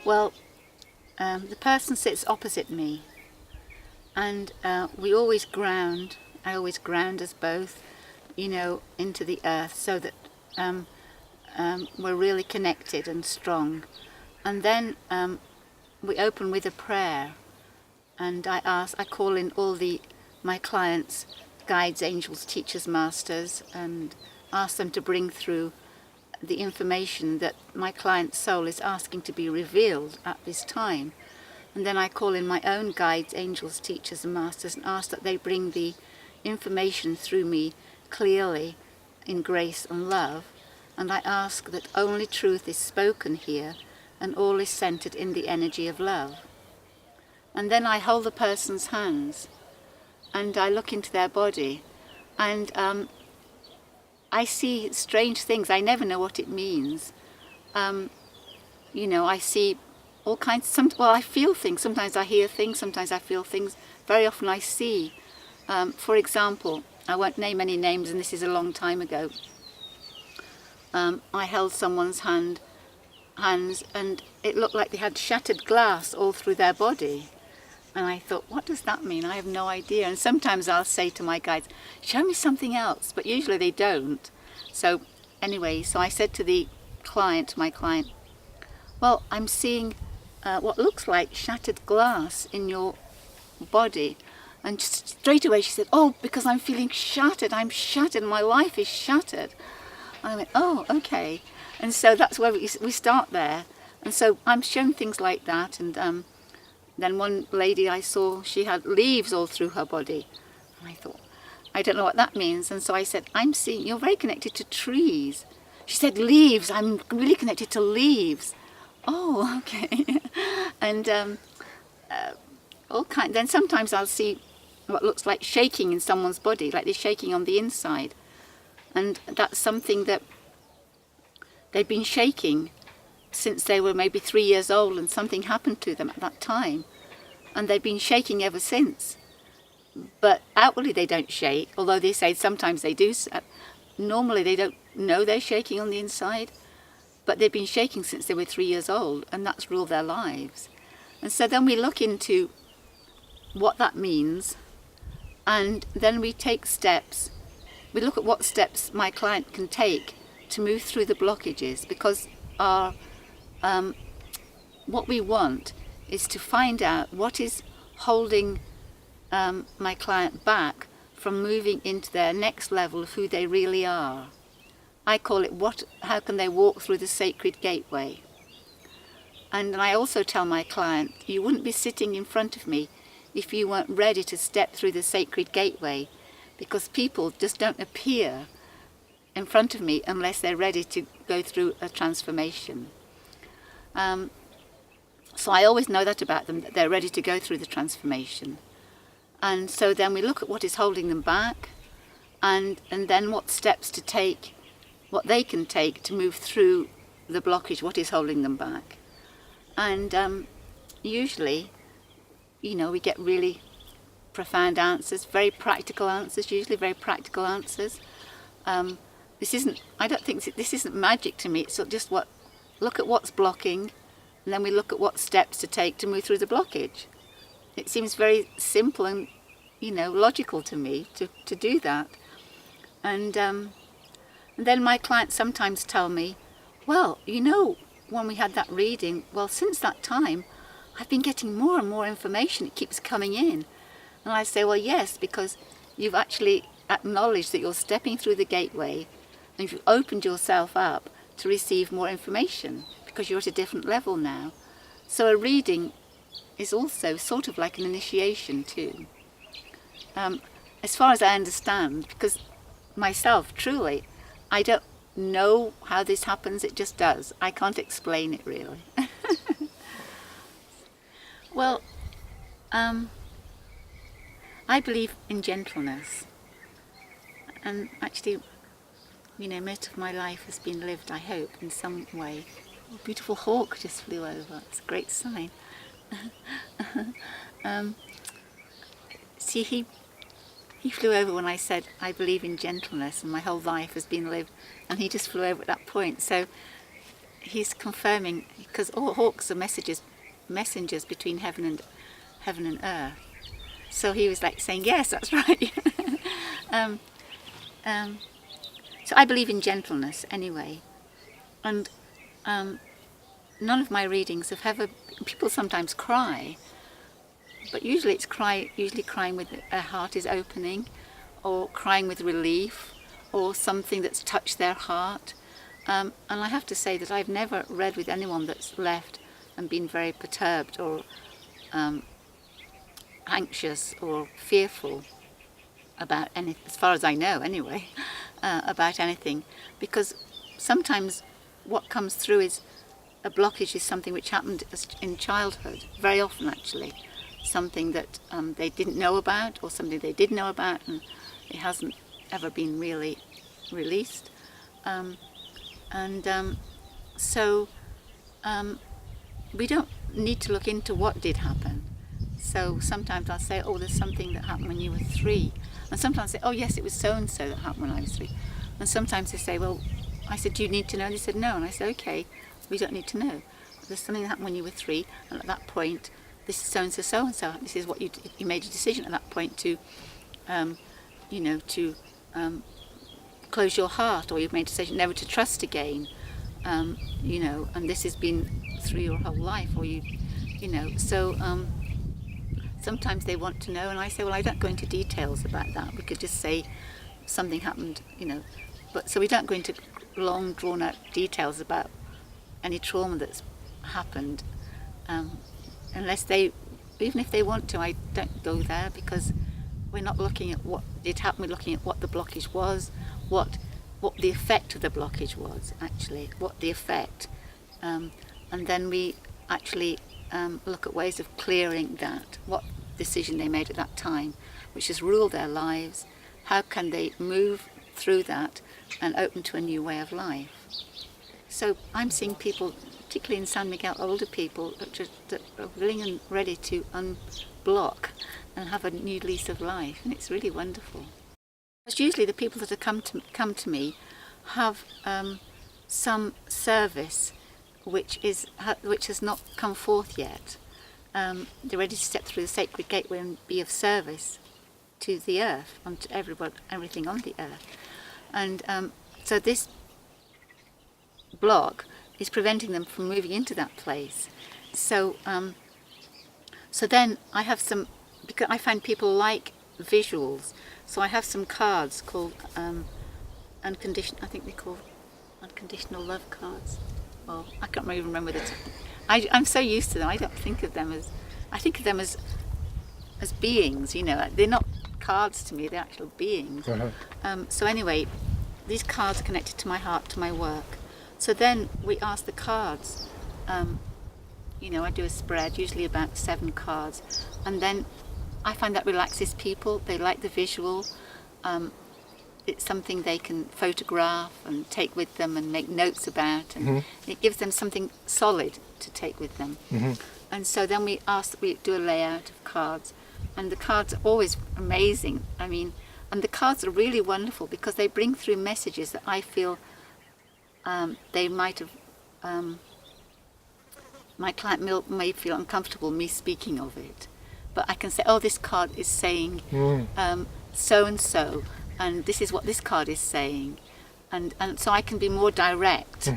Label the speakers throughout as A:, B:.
A: Well, the person sits opposite me, and we always ground. I always ground us both, into the earth, so that we're really connected and strong. And then we open with a prayer, and I call in all my clients, guides, angels, teachers, masters, and ask them to bring through the information that my client's soul is asking to be revealed at this time. And then I call in my own guides, angels, teachers and masters and ask that they bring the information through me clearly in grace and love. And I ask that only truth is spoken here and all is centered in the energy of love. And then I hold the person's hands and I look into their body, and I see strange things. I never know what it means. I see all kinds. I feel things. Sometimes I hear things. Sometimes I feel things. Very often I see. For example, I won't name any names, and this is a long time ago. I held someone's hands, and it looked like they had shattered glass all through their body. And I thought, what does that mean? I have no idea. And sometimes I'll say to my guides, show me something else, but usually they don't. So anyway, so I said to my client, well, I'm seeing what looks like shattered glass in your body. And just straight away she said, oh, because I'm feeling shattered. I'm shattered. My life is shattered. And I went, oh, okay. And so that's where we start there. And so I'm shown things like that. And then one lady I saw, she had leaves all through her body. And I thought, I don't know what that means. And so I said, I'm seeing, you're very connected to trees. She said, leaves, I'm really connected to leaves. Oh, okay. And then sometimes I'll see what looks like shaking in someone's body, like they're shaking on the inside. And that's something that they've been shaking since they were maybe 3 years old, and something happened to them at that time. And they've been shaking ever since. But outwardly they don't shake, although they say sometimes they do. Normally they don't know they're shaking on the inside, but they've been shaking since they were 3 years old, and that's ruled their lives. And so then we look into what that means, and then we take steps. We look at what steps my client can take to move through the blockages, because what we want is to find out what is holding my client back from moving into their next level of who they really are. I call it how can they walk through the sacred gateway. And I also tell my client, you wouldn't be sitting in front of me if you weren't ready to step through the sacred gateway, because people just don't appear in front of me unless they're ready to go through a transformation. So I always know that about them, that they're ready to go through the transformation. And so then we look at what is holding them back, and then what steps to take, what they can take to move through the blockage, what is holding them back. And usually, we get really profound answers, very practical answers, usually very practical answers. I don't think this isn't magic to me. It's just look at what's blocking, and then we look at what steps to take to move through the blockage. It seems very simple and, logical to me to do that. And then my clients sometimes tell me, well, when we had that reading, well, since that time, I've been getting more and more information. It keeps coming in. And I say, well, yes, because you've actually acknowledged that you're stepping through the gateway, and you've opened yourself up to receive more information, because you're at a different level now. So a reading is also sort of like an initiation too. As far as I understand, because myself, truly, I don't know how this happens, it just does. I can't explain it really. Well, I believe in gentleness, and actually, most of my life has been lived, I hope, in some way. A beautiful hawk just flew over. It's a great sign. See, he flew over when I said I believe in gentleness, and my whole life has been lived, and he just flew over at that point. So he's confirming, because all hawks are messengers between heaven and earth. So he was like saying, yes, that's right. So I believe in gentleness anyway, and none of my readings have ever. People sometimes cry, but usually it's crying with their heart is opening, or crying with relief, or something that's touched their heart. And I have to say that I've never read with anyone that's left and been very perturbed or anxious or fearful about anything, as far as I know anyway, about anything. Because sometimes what comes through is a blockage is something which happened in childhood, very often actually. Something that they didn't know about, or something they did know about, and it hasn't ever been really released. So we don't need to look into what did happen. So sometimes I'll say, oh, there's something that happened when you were 3. And sometimes I say, oh yes, it was so-and-so that happened when I was 3. And sometimes they say, well, I said, do you need to know? And they said, no. And I said, okay, we don't need to know. There's something that happened when you were 3, and at that point, this is so-and-so, so-and-so. This is what you made a decision at that point to, close your heart, or you've made a decision never to trust again, and this has been through your whole life, or so sometimes they want to know, and I say, well, I don't go into details about that. We could just say something happened, but so we don't go into long drawn out details about any trauma that's happened, unless even if they want to, I don't go there, because we're not looking at what did happen, we're looking at what the blockage was, what the effect of the blockage was, actually, what the effect, and then we actually look at ways of clearing that, what decision they made at that time, which has ruled their lives, how can they move through that and open to a new way of life. So I'm seeing people, particularly in San Miguel, older people that are willing and ready to unblock and have a new lease of life, and it's really wonderful. Because usually the people that have come to me have some service which has not come forth yet. They're ready to step through the sacred gateway and be of service to the earth, and to everything on the earth. And so this block is preventing them from moving into that place. So then I have some, because I find people like visuals, so I have some cards called unconditional love cards. Well, I can't even remember the I'm so used to them, I don't think of them as, I think of them as beings, they're not cards to me, they're actual beings. So anyway, these cards are connected to my heart, to my work. So then we ask the cards, I do a spread, usually about 7 cards, and then I find that relaxes people. They like the visual. It's something they can photograph and take with them and make notes about, and it gives them something solid to take with them. And so then we do a layout of cards, and the cards are always amazing. And the cards are really wonderful because they bring through messages that I feel they might have, my client may feel uncomfortable me speaking of it, but I can say, oh, this card is saying so and so, and this is what this card is saying, and so I can be more direct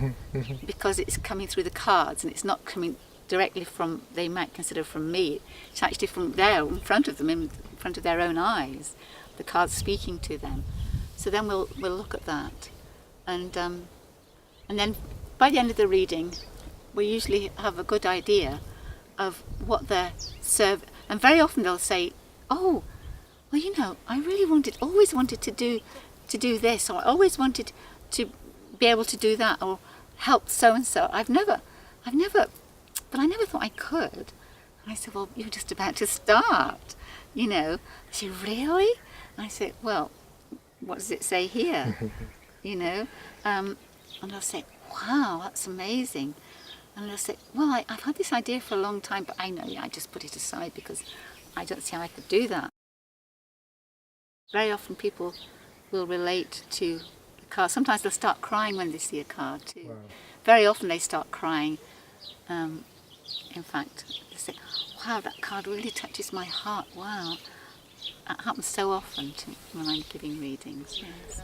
A: because it's coming through the cards, and it's not coming directly from, they might consider from me, it's actually from there, in front of them, in front of their own eyes, the cards speaking to them. So then we'll look at that, and then by the end of the reading, we usually have a good idea of what their and very often they'll say, oh, well, I really always wanted to do this, or I always wanted to be able to do that, or help so and so. But I never thought I could. And I said, well, you're just about to start, They say, really? And I said, well, what does it say here? And they'll say, wow, that's amazing. And they'll say, well, I've had this idea for a long time, but I just put it aside because I don't see how I could do that. Very often people will relate to the card. Sometimes they'll start crying when they see a card too. Wow. very often they start crying. In fact, they say, wow, that card really touches my heart, wow. That happens so often when I'm giving readings, yes.